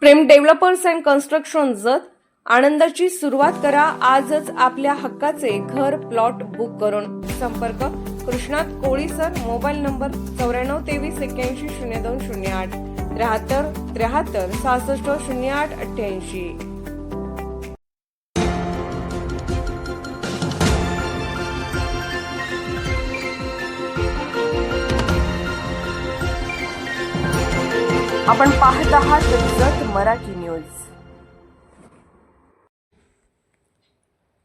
Prem developers and construction जत आनंदाची सुरुवात करा आजच आपल्या हक्काचे घर प्लॉट बुक करून संपर्क कृष्णात कोळी सर मोबाईल नंबर 9423810208 73 66 08 88। आपण पाहत आहात जत मराठी न्यूज।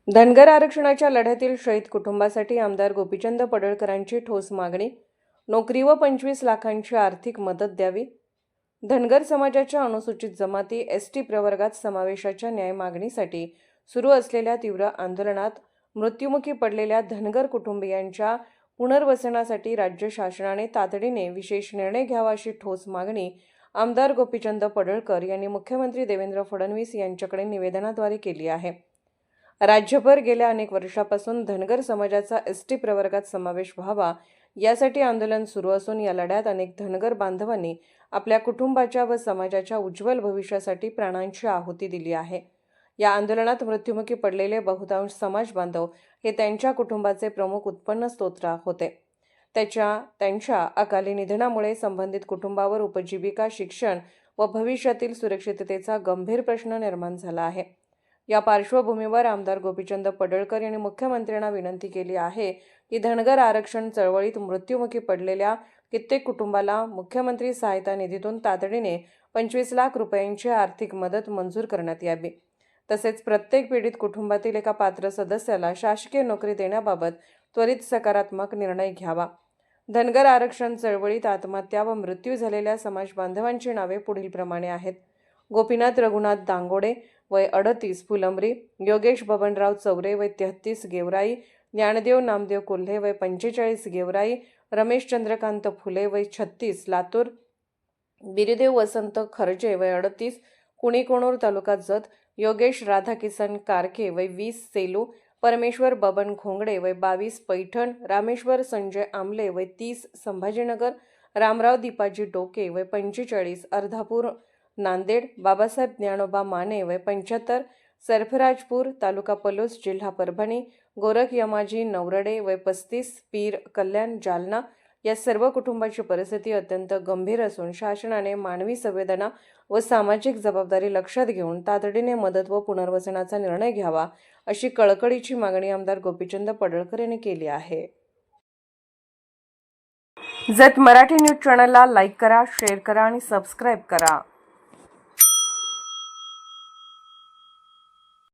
धनगर आरक्षणाच्या लढ्यातील शहीद कुटुंबासाठी आमदार गोपीचंद पडळकरांची ठोस मागणी। नोकरी व 25 लाखांची आर्थिक मदत द्यावी। धनगर समाजाच्या अनुसूचित जमाती एसटी प्रवर्गात समावेशाच्या न्याय मागणीसाठी सुरू असलेल्या तीव्र आंदोलनात मृत्युमुखी पडलेल्या धनगर कुटुंबियांच्या पुनर्वसनासाठी राज्य शासनाने तातडीने विशेष निर्णय घ्यावा अशी ठोस मागणी आमदार गोपीचंद पडळकर यांनी मुख्यमंत्री देवेंद्र फडणवीस यांच्याकडे निवेदनाद्वारे केली आहे। राज्यभर गेल्या अनेक वर्षापासून धनगर समाजाचा एसटी प्रवर्गात समावेश व्हावा यासाठी आंदोलन सुरू असून या लढ्यात अनेक धनगर बांधवांनी आपल्या कुटुंबाच्या व समाजाच्या उज्ज्वल भविष्यासाठी प्राणांची आहुती दिली आहे। या आंदोलनात मृत्युमुखी पडलेले बहुतांश समाज बांधव हे त्यांच्या कुटुंबाचे प्रमुख उत्पन्न स्रोत होते। त्यांच्या अकाली निधनामुळे संबंधित कुटुंबावर उपजीविका, शिक्षण व भविष्यातील सुरक्षिततेचा गंभीर प्रश्न निर्माण झाला आहे। या पार्श्वभूमीवर आमदार गोपीचंद पडळकर यांनी मुख्यमंत्र्यांना विनंती केली आहे की धनगर आरक्षण चळवळीत मृत्युमुखी पडलेल्या कित्येक कुटुंबाला मुख्यमंत्री सहायता निधीतून तातडीने 25 लाख रुपयांची आर्थिक मदत मंजूर करण्यात यावी। तसेच प्रत्येक पीडित कुटुंबातील एका पात्र सदस्याला शासकीय नोकरी देण्याबाबत त्वरित सकारात्मक निर्णय घ्यावा। धनगर आरक्षण चळवळीत आत्महत्या व मृत्यू झालेल्या समाज बांधवांची नावे पुढीलप्रमाणे आहेत। गोपीनाथ रघुनाथ दांगोडे वय 38 फुलंब्री, योगेश बबनराव चौरे वय 33 गेवराई, ज्ञानदेव नामदेव कोल्हे वय 45 गेवराई, रमेश चंद्रकांत फुले वय 36 लातूर, बिरदेव वसंत खर्जे वय 38 कुणीकोणूर तालुका जत, योगेश राधाकिसन कारके वय 20 सेलू, परमेश्वर बबन घोंगडे वय 22 पैठण, रामेश्वर संजय आमले वय 30 संभाजीनगर, रामराव दीपाजी डोके वय 45 अर्धापूर नांदेड, बाबासाहेब ज्ञानोबा माने वय 75 सरफराजपूर तालुका पलूस जिल्हा परभणी, गोरख यमाजी नवरडे वय 35 पीर कल्याण जालना। या सर्व कुटुंबाची परिस्थिती अत्यंत गंभीर असून शासनाने मानवी संवेदना व सामाजिक जबाबदारी लक्षात घेऊन तातडीने मदत व पुनर्वसनाचा निर्णय घ्यावा अशी कळकळीची मागणी आमदार गोपीचंद पडळकर यांनी केली आहे। जत मराठी न्यूज चॅनलला लाईक करा, शेअर करा आणि सबस्क्राईब करा।